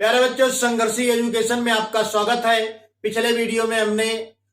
प्यारे बच्चों, संघर्षी एजुकेशन में आपका स्वागत है। पिछले वीडियो में हमने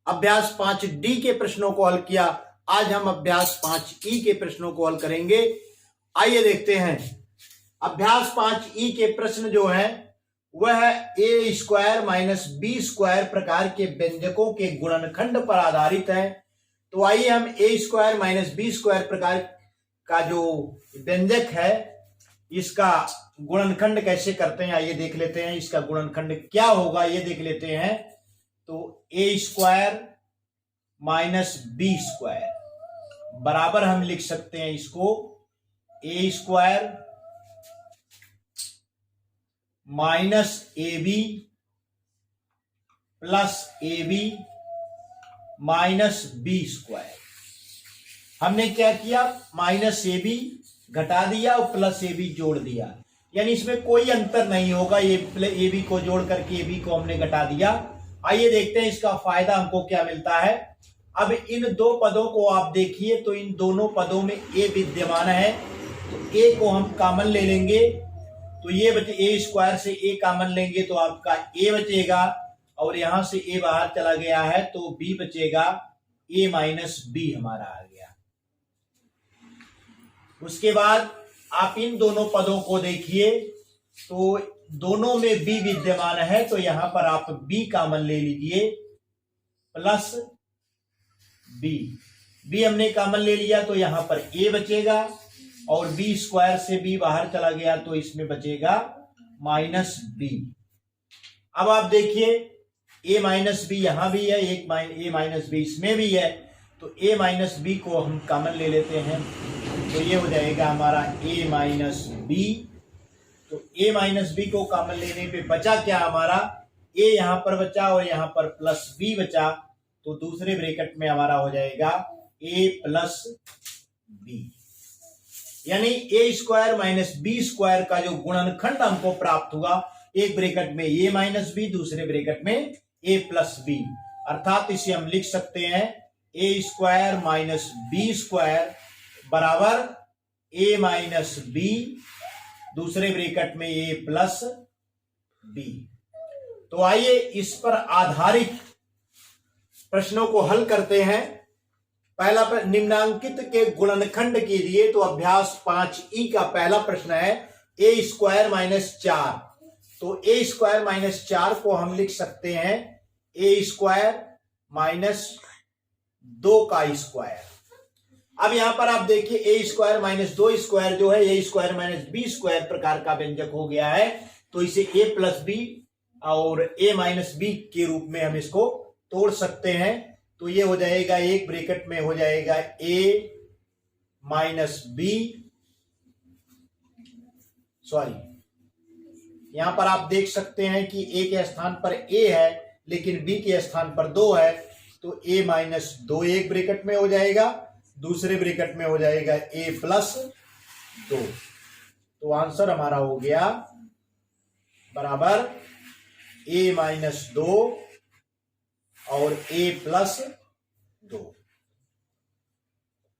अभ्यास 5D के प्रश्नों को हल किया। आज हम अभ्यास 5E के प्रश्नों को हल करेंगे। आइए देखते हैं। अभ्यास 5E के प्रश्न जो है वह a square minus B square प्रकार के व्यंजकों के गुणनखंड पर आधारित है। तो आइए हम a square minus B square प्रकार का जो व्यंजक है इसका गुणनखंड कैसे करते हैं आइए देख लेते हैं। इसका गुणनखंड क्या होगा ये देख लेते हैं। तो a square minus B square बराबर हम लिख सकते हैं इसको a square minus A B plus A B minus B square. हमने क्या किया, माइनस ए बी घटा दिया और प्लस ए बी जोड़ दिया, यानी इसमें कोई अंतर नहीं होगा। ये ए बी को जोड़ करके ए बी को हमने घटा दिया। आइए देखते हैं इसका फायदा हमको क्या मिलता है। अब इन दो पदों को आप देखिए तो इन दोनों पदों में ए विद्यमान है, तो ए को हम कॉमन ले लेंगे तो ये बचे, ए स्क्वायर से ए कॉमन लेंगे तो आपका ए बचेगा और यहां से ए बाहर चला गया है तो बी बचेगा, ए माइनस बी हमारा आ गया। उसके बाद आप इन दोनों पदों को देखिए तो दोनों में बी विद्यमान है, तो यहां पर आप बी कॉमन ले लीजिए प्लस बी हमने कॉमन ले लिया तो यहां पर ए बचेगा और बी स्क्वायर से बी बाहर चला गया तो इसमें बचेगा माइनस बी। अब आप देखिए ए माइनस बी यहां भी है, ए माइनस बी इसमें भी है, तो ए माइनस बी को हम कॉमन ले लेते हैं तो ये हो जाएगा हमारा ए माइनस बी। तो ए माइनस बी को कॉमन लेने पे बचा क्या हमारा, ए यहां पर बचा और यहां पर प्लस बी बचा, तो दूसरे ब्रैकेट में हमारा हो जाएगा ए प्लस बी, यानी ए स्क्वायर माइनस बी स्क्वायर का जो गुणनखंड हमको प्राप्त हुआ, एक ब्रैकेट में ए माइनस बी दूसरे ब्रैकेट में ए प्लस बी, अर्थात इसे हम लिख सकते हैं ए स्क्वायर माइनस बी स्क्वायर बराबर ए माइनस बी दूसरे ब्रैकेट में ए प्लस बी। तो आइए इस पर आधारित प्रश्नों को हल करते हैं। पहला निम्नांकित के गुणनखंड कीजिए। तो अभ्यास 5E का पहला प्रश्न है ए स्क्वायर माइनस 4। तो ए स्क्वायर माइनस 4 को हम लिख सकते हैं ए स्क्वायर माइनस 2 का स्क्वायर। अब यहां पर आप देखिए ए स्क्वायर माइनस 2 स्क्वायर जो है ए स्क्वायर माइनस बी स्क्वायर प्रकार का व्यंजक हो गया है, तो इसे ए प्लस बी और ए माइनस बी के रूप में हम इसको तोड़ सकते हैं। तो ये हो जाएगा, एक ब्रैकेट में हो जाएगा ए माइनस बी, सॉरी यहां पर आप देख सकते हैं कि ए के स्थान पर ए है लेकिन बी के स्थान पर 2 है, तो ए माइनस 2 एक ब्रैकेट में हो जाएगा, दूसरे ब्रैकेट में हो जाएगा ए प्लस 2। तो आंसर हमारा हो गया बराबर ए माइनस 2 और ए प्लस 2।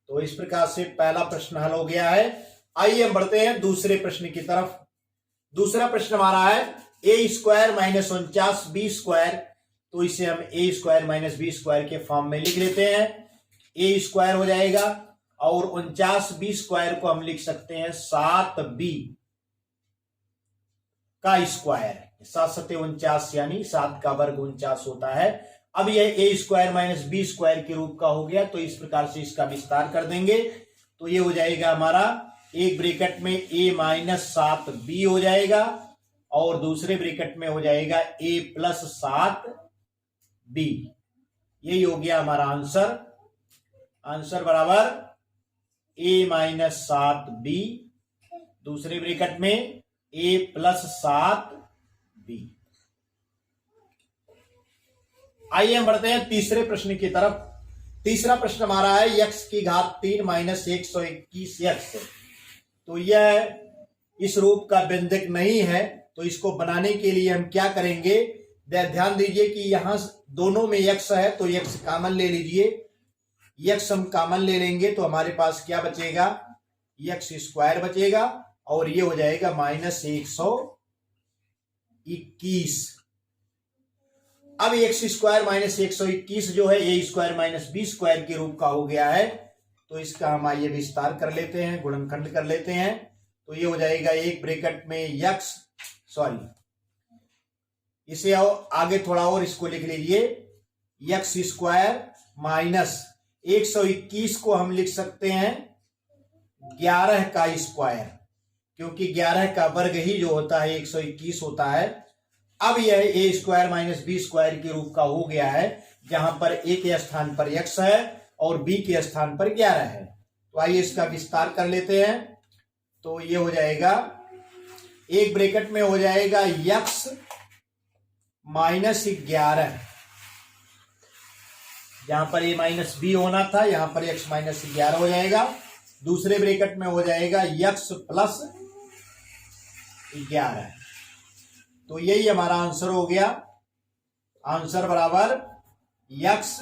तो इस प्रकार से पहला प्रश्न हल हो गया है। आइए हम बढ़ते हैं दूसरे प्रश्न की तरफ। दूसरा प्रश्न हमारा है ए स्क्वायर माइनस 49 बी स्क्वायर। तो इसे हम ए स्क्वायर माइनस बी स्क्वायर के फॉर्म में लिख लेते हैं। ए स्क्वायर हो जाएगा और 49 बी स्क्वायर को हम लिख सकते हैं 7b का स्क्वायर। 7 सत्ते 49 यानी 7 का वर्ग 49 होता है। अब यह ए स्क्वायर माइनस बी स्क्वायर के रूप का हो गया, तो इस प्रकार से इसका विस्तार कर देंगे तो ये हो जाएगा हमारा, एक ब्रैकेट में ए माइनस 7b हो जाएगा और दूसरे ब्रैकेट में हो जाएगा ए प्लस 7b। यही हो गया हमारा आंसर। आंसर बराबर ए माइनस 7b दूसरे ब्रैकेट में ए प्लस 7b। आइए हम बढ़ते हैं तीसरे प्रश्न की तरफ। तीसरा प्रश्न हमारा है x की घात 3 माइनस 121x। तो यह इस रूप का व्यंजक नहीं है, तो इसको बनाने के लिए हम क्या करेंगे, ध्यान दीजिए कि यहां दोनों में x है तो x कॉमन ले लीजिए। x हम कॉमन ले लेंगे तो हमारे पास क्या बचेगा, x स्क्वायर बचेगा और ये हो जाएगा माइनस 121 21। अब एक्स स्क्वायर माइनस 121 जो है ए स्क्वायर माइनस बी स्क्वायर के रूप का हो गया है। तो इसका हम आइए विस्तार कर लेते हैं, गुणनखंड कर लेते हैं। तो ये हो जाएगा एक ब्रैकेट में यक्स, सॉरी इसे आगे थोड़ा और इसको लिख लीजिए, यक्स स्क्वायर माइनस 121 को हम लिख सकते हैं 11 का स्क्वायर, क्योंकि 11 का वर्ग ही जो होता है 121 होता है। अब यह ए स्क्वायर माइनस बी स्क्वायर के रूप का हो गया है, जहां पर ए के स्थान पर x है और बी के स्थान पर 11 है। तो आइए इसका विस्तार कर लेते हैं। तो ये हो जाएगा एक ब्रैकेट में हो जाएगा x माइनस 11, जहां पर ए माइनस बी होना था यहां पर x माइनस 11 हो जाएगा। दूसरे ब्रैकेट में हो जाएगा x प्लस 11। तो यही हमारा आंसर हो गया। आंसर बराबर x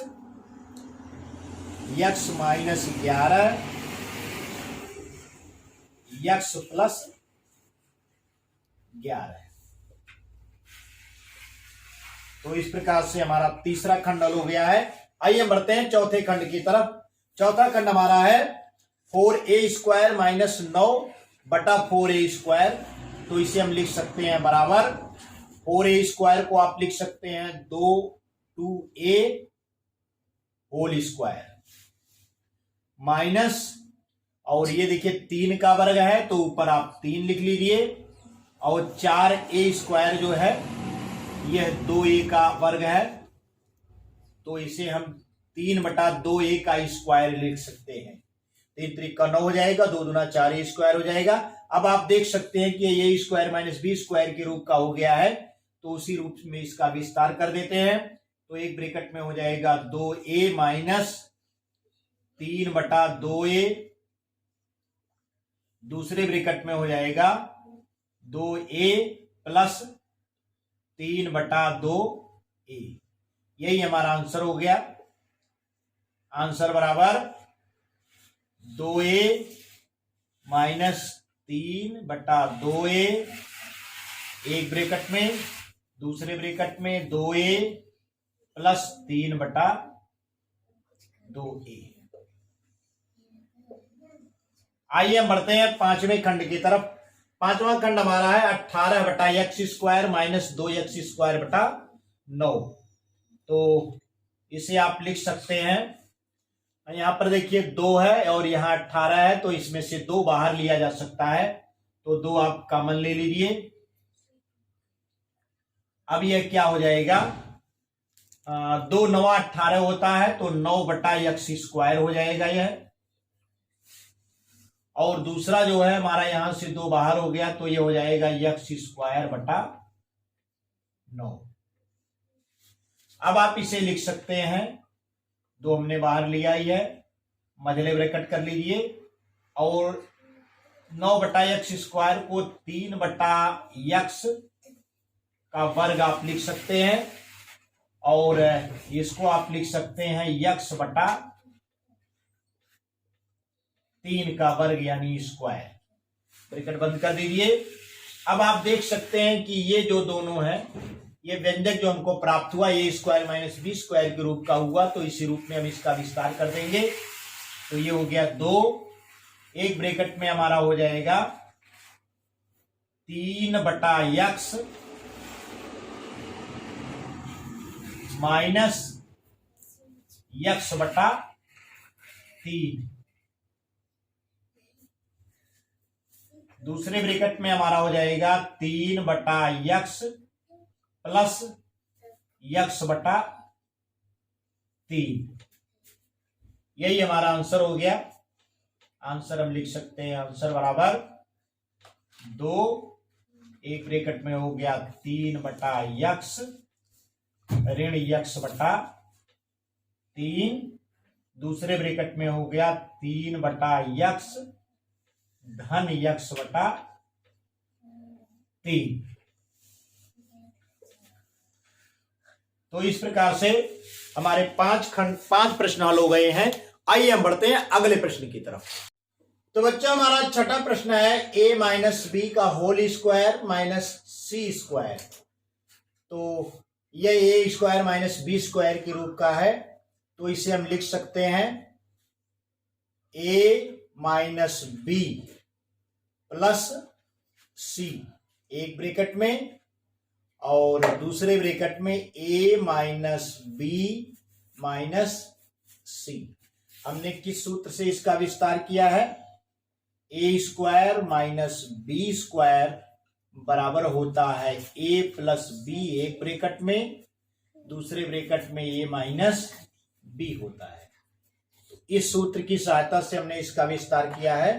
माइनस 11 x प्लस 11। तो इस प्रकार से हमारा तीसरा खंड हल हो गया है। आइए बढ़ते हैं चौथे खंड की तरफ। चौथा खंड हमारा है 4a स्क्वायर माइनस 9 बटा 4a स्क्वायर। तो इसे हम लिख सकते हैं बराबर 4a स्क्वायर को आप लिख सकते हैं 2a होल स्क्वायर माइनस, और ये देखिए 3 का वर्ग है तो ऊपर आप 3 लिख लीजिए, और 4a स्क्वायर जो है यह 2a का वर्ग है, तो इसे हम 3 बटा 2a का स्क्वायर लिख सकते हैं। 3 त्रिक का 9 हो जाएगा, 2 दूना 4a स्क्वायर हो जाएगा। अब आप देख सकते हैं कि ये स्क्वायर माइनस बी स्क्वायर के रूप का हो गया है, तो उसी रूप में इसका विस्तार कर देते हैं। तो एक ब्रैकेट में हो जाएगा 2a माइनस 3 बटा 2a, दूसरे ब्रैकेट में हो जाएगा 2a प्लस 3 बटा 2a। यही हमारा आंसर हो गया। आंसर बराबर 2a माइनस 3 बटा 2a, एक ब्रैकेट में, दूसरे ब्रैकेट में 2a प्लस 3 बटा 2a। आइए हम बढ़ते हैं पांचवें खंड की तरफ। पांचवा खंड हमारा है 18 बटा x square minus 2x square बटा 9। तो इसे आप लिख सकते हैं, यहां पर देखिए 2 है और यहां 18 है, तो इसमें से 2 बाहर लिया जा सकता है, तो 2 आप कॉमन ले लीजिए। अब यह क्या हो जाएगा, 2 9 18 होता है, तो 9 बटा एक्स स्क्वायर हो जाएगा यह। और दूसरा जो है हमारा यहां से 2 बाहर हो गया, तो ये हो जाएगा एक्स स्क्वायर बटा 9। अब आप इसे लिख सकते हैं, 2 हमने बाहर लिया ही है, मझले ब्रैकेट कर लीजिए, और 9 बटा एक्स स्क्वायर को 3 बटा एक्स का वर्ग आप लिख सकते हैं, और इसको आप लिख सकते हैं एक्स बटा 3 का वर्ग यानी स्क्वायर। ब्रैकेट बंद कर दीजिए। अब आप देख सकते हैं कि ये जो दोनों है, ये व्यंजक जो हमको प्राप्त हुआ ए स्क्वायर माइनस बी स्क्वायर के रूप का हुआ, तो इसी रूप में हम इसका विस्तार कर देंगे। तो ये हो गया 2, एक ब्रैकेट में हमारा हो जाएगा 3 बटा एक्स माइनस एक्स बटा 3, दूसरे ब्रैकेट में हमारा हो जाएगा 3 बटा एक्स प्लस एक्स बटा 3। यही हमारा आंसर हो गया। आंसर हम लिख सकते हैं, आंसर बराबर 2, एक ब्रैकेट में हो गया 3 बटा एक्स ऋण एक्स बटा 3, दूसरे ब्रैकेट में हो गया 3 बटा एक्स धन एक्स बटा 3। तो इस प्रकार से हमारे 5 प्रश्न हल हो गए हैं। आइए हम बढ़ते हैं अगले प्रश्न की तरफ। तो बच्चा हमारा छठा प्रश्न है a माइनस बी का होल स्क्वायर माइनस सी स्क्वायर। तो यह ए स्क्वायर माइनस बी स्क्वायर के रूप का है, तो इसे हम लिख सकते हैं ए माइनस बी प्लस सी, एक ब्रैकेट में, और दूसरे ब्रैकेट में ए माइनस बी माइनस सी। हमने किस सूत्र से इसका विस्तार किया है? ए स्क्वायर माइनस बी स्क्वायर बराबर होता है ए प्लस बी, एक ब्रैकेट में, दूसरे ब्रैकेट में ए माइनस बी होता है। तो इस सूत्र की सहायता से हमने इसका विस्तार किया है।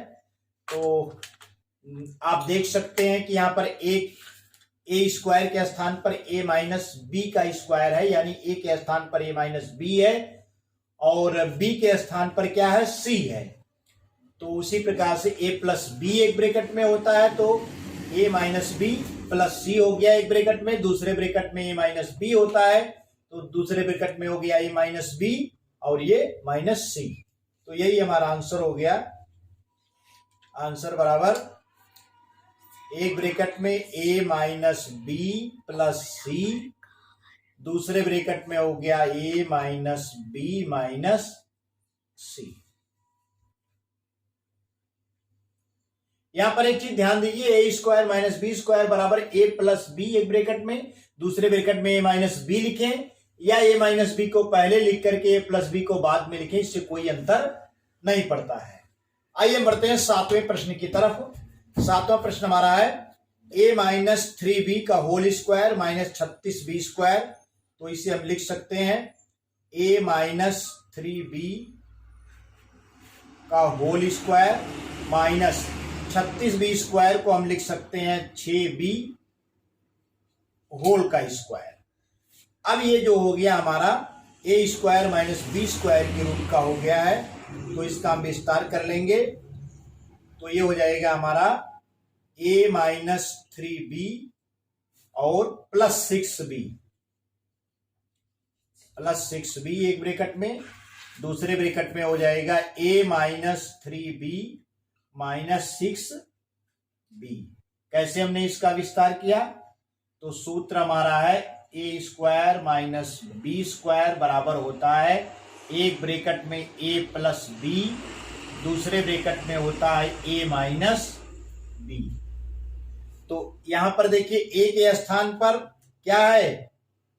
तो आप देख सकते हैं कि यहां पर एक ए स्क्वायर के स्थान पर ए माइनस बी का स्क्वायर है, यानी ए के स्थान पर ए माइनस बी है और बी के स्थान पर क्या है? सी है। तो उसी प्रकार से ए प्लस बी एक ब्रैकेट में होता है, तो ए माइनस बी प्लस सी हो गया एक ब्रैकेट में, दूसरे ब्रैकेट में ए माइनस बी होता है, तो दूसरे ब्रैकेट में हो गया ए माइनस बी और ये माइनस सी। तो यही हमारा आंसर हो गया। आंसर बराबर एक ब्रैकेट में ए माइनस बी प्लस सी, दूसरे ब्रैकेट में हो गया ए माइनस बी माइनस सी। यहां पर एक चीज ध्यान दीजिए, ए स्क्वायर माइनस बी स्क्वायर बराबर ए प्लस बी एक ब्रैकेट में, दूसरे ब्रैकेट में ए माइनस बी लिखें, या ए माइनस बी को पहले लिख करके ए प्लस बी को बाद में लिखें, इससे कोई अंतर नहीं पड़ता है। आइए हम बढ़ते हैं 7वें प्रश्न की तरफ। 7वां प्रश्न हमारा है ए माइनस 3b का whole square minus 36b square. तो इसे हम लिख सकते हैं ए माइनस 3b का whole square minus 36b square को हम लिख सकते हैं 6b होल का स्क्वायर। अब ये जो हो गया हमारा ए स्क्वायर माइनस बी स्क्वायर के रूप का हो गया है, तो इसका हम विस्तार कर लेंगे। तो ये हो जाएगा हमारा ए माइनस 3b और प्लस 6b एक ब्रैकेट में, दूसरे ब्रैकेट में हो जाएगा ए माइनस 3b माइनस 6b। कैसे हमने इसका विस्तार किया? तो सूत्र हमारा है ए स्क्वायर माइनस बी स्क्वायर बराबर होता है एक ब्रैकेट में ए प्लस बी, दूसरे ब्रैकेट में होता है ए माइनस बी। तो यहां पर देखिए ए के स्थान पर क्या है?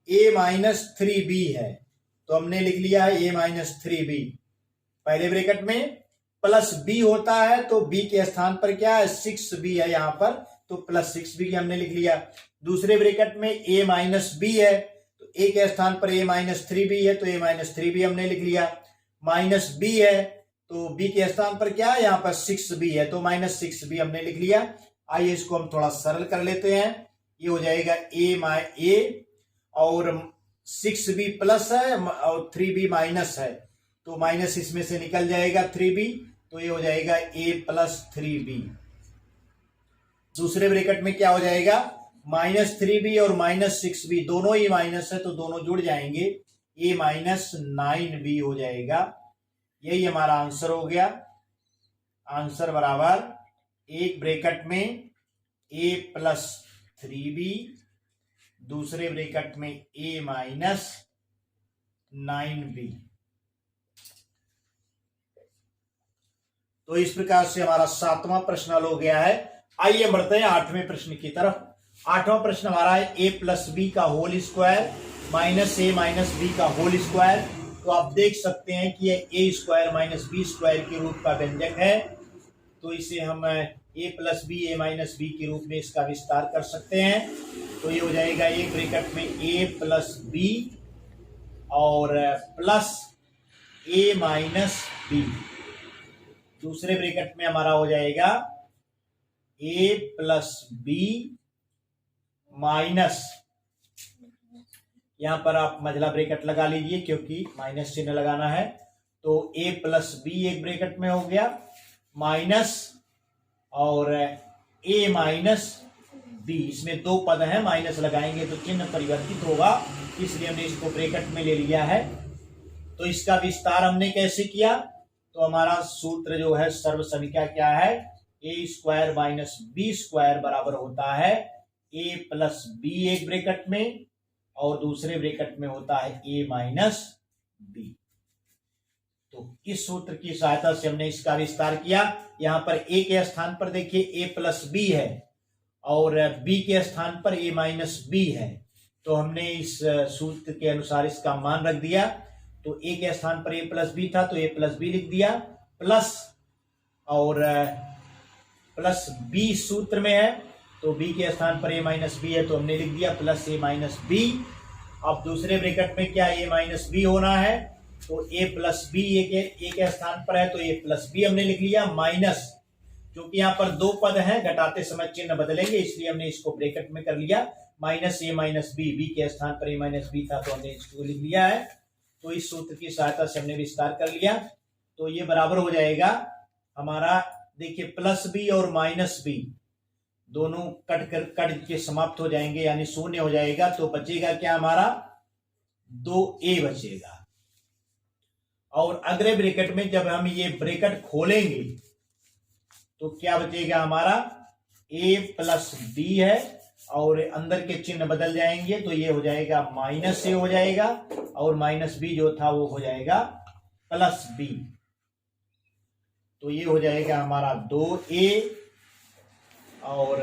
ए माइनस 3b है, तो हमने लिख लिया है ए माइनस 3b। पहले ब्रैकेट में प्लस बी होता है, तो बी के स्थान पर क्या है? 6b है यहां पर, तो प्लस 6b हमने लिख लिया। दूसरे ब्रैकेट में ए माइनस बी है, तो ए के स्थान पर ए माइनस 3b है, तो ए माइनस 3b हमने लिख लिया। माइनस बी है, तो बी के स्थान पर क्या है? यहां पर 6b है, तो माइनस 6b हमने लिख लिया। आइए इसको हम थोड़ा सरल कर लेते हैं। ये हो जाएगा ए और 6b प्लस है और 3b माइनस है, तो माइनस इसमें से निकल जाएगा 3b, तो ये हो जाएगा a प्लस 3b। दूसरे ब्रैकेट में क्या हो जाएगा? माइनस 3b और माइनस 6b दोनों ही माइनस है, तो दोनों जुड़ जाएंगे, a माइनस 9b हो जाएगा। यही हमारा आंसर हो गया। आंसर बराबर एक ब्रैकेट में a प्लस 3b, दूसरे ब्रैकेट में a माइनस 9b। तो इस प्रकार से हमारा 7वां प्रश्न हल हो गया है। आइए बढ़ते हैं 8वें प्रश्न की तरफ। 8वां प्रश्न हमारा है ए प्लस बी का होल स्क्वायर माइनस ए माइनस बी का होल स्क्वायर। तो आप देख सकते हैं कि यह ए स्क्वायर माइनस बी स्क्वायर के रूप का व्यंजक है, तो इसे हम ए प्लस बी ए माइनस बी के रूप में इसका विस्तार कर सकते हैं। तो ये हो जाएगा एक ब्रैकेट में ए प्लस बी और प्लस ए माइनस बी, दूसरे ब्रैकेट में हमारा हो जाएगा ए प्लस बी माइनस, यहां पर आप मझला ब्रैकेट लगा लीजिए क्योंकि माइनस चिन्ह लगाना है। तो ए प्लस बी एक ब्रैकेट में हो गया माइनस और ए माइनस बी, इसमें दो पद हैं, माइनस लगाएंगे तो चिन्ह परिवर्तित होगा, इसलिए हमने इसको ब्रैकेट में ले लिया है। तो इसका विस्तार हमने कैसे किया? तो हमारा सूत्र जो है सर्वसमीका क्या है? ए स्क्वायर माइनस बी स्क्वायर बराबर होता है ए प्लस बी एक ब्रैकेट में और दूसरे ब्रैकेट में होता है a माइनस बी। तो इस सूत्र की सहायता से हमने इसका विस्तार किया। यहां पर a के स्थान पर देखिए a प्लस बी है और b के स्थान पर a माइनस बी है। तो हमने इस सूत्र के अनुसार इसका मान रख दिया। तो a के स्थान पर a प्लस बी था तो a प्लस बी लिख दिया, प्लस और प्लस b सूत्र में है तो b के स्थान पर a माइनस बी है तो हमने लिख दिया प्लस a माइनस बी। अब दूसरे ब्रैकेट में क्या a माइनस बी होना है तो a प्लस बी a के स्थान पर है तो a प्लस बी हमने लिख लिया, माइनस क्योंकि यहाँ पर दो पद हैं घटाते समय चिन्ह बदलेंगे इसलिए हमने इसको ब्रैकेट में कर लिया, minus a minus B, B के स्थान पर a माइनस बी था तो हमने इसको लिख लिया है। तो इस सूत्र की सहायता से हमने विस्तार कर लिया। तो ये बराबर हो जाएगा हमारा, देखिए प्लस बी और माइनस बी दोनों कट के समाप्त हो जाएंगे यानी शून्य हो जाएगा। तो बचेगा क्या हमारा 2a बचेगा। और अगले ब्रैकेट में जब हम ये ब्रैकेट खोलेंगे तो क्या बचेगा हमारा a प्लस बी है और अंदर के चिन्ह बदल जाएंगे तो ये हो जाएगा माइनस a हो जाएगा और माइनस बी जो था वो हो जाएगा प्लस बी। तो ये हो जाएगा हमारा 2a और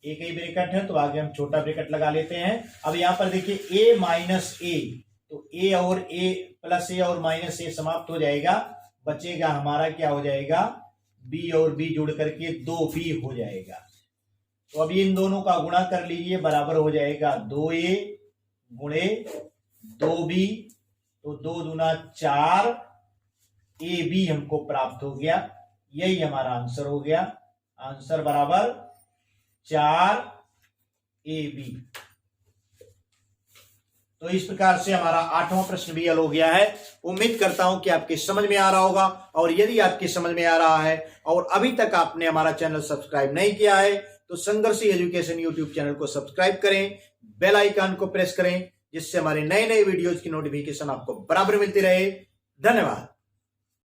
एक ही ब्रैकेट है तो आगे हम छोटा ब्रैकेट लगा लेते हैं। अब यहां पर देखिए a माइनस ए तो a और a प्लस a और माइनस a समाप्त हो जाएगा, बचेगा हमारा क्या हो जाएगा b और b जुड़ करके 2b हो जाएगा। तो अब इन दोनों का गुणा कर लीजिए, बराबर हो जाएगा 2a गुणे 2b तो 2 दूना 4 ab हमको प्राप्त हो गया। यही हमारा आंसर हो गया, आंसर बराबर 4 ab। तो इस प्रकार से हमारा 8वां प्रश्न भी हल हो गया है। उम्मीद करता हूं कि आपके समझ में आ रहा होगा और यदि आपके समझ में आ रहा है और अभी तक आपने हमारा चैनल सब्सक्राइब नहीं किया है तो संघर्षी एजुकेशन यूट्यूब चैनल को सब्सक्राइब करें, बेल आइकन को प्रेस करें जिससे हमारे नए नए वीडियोज की नोटिफिकेशन आपको बराबर मिलती रहे। धन्यवाद।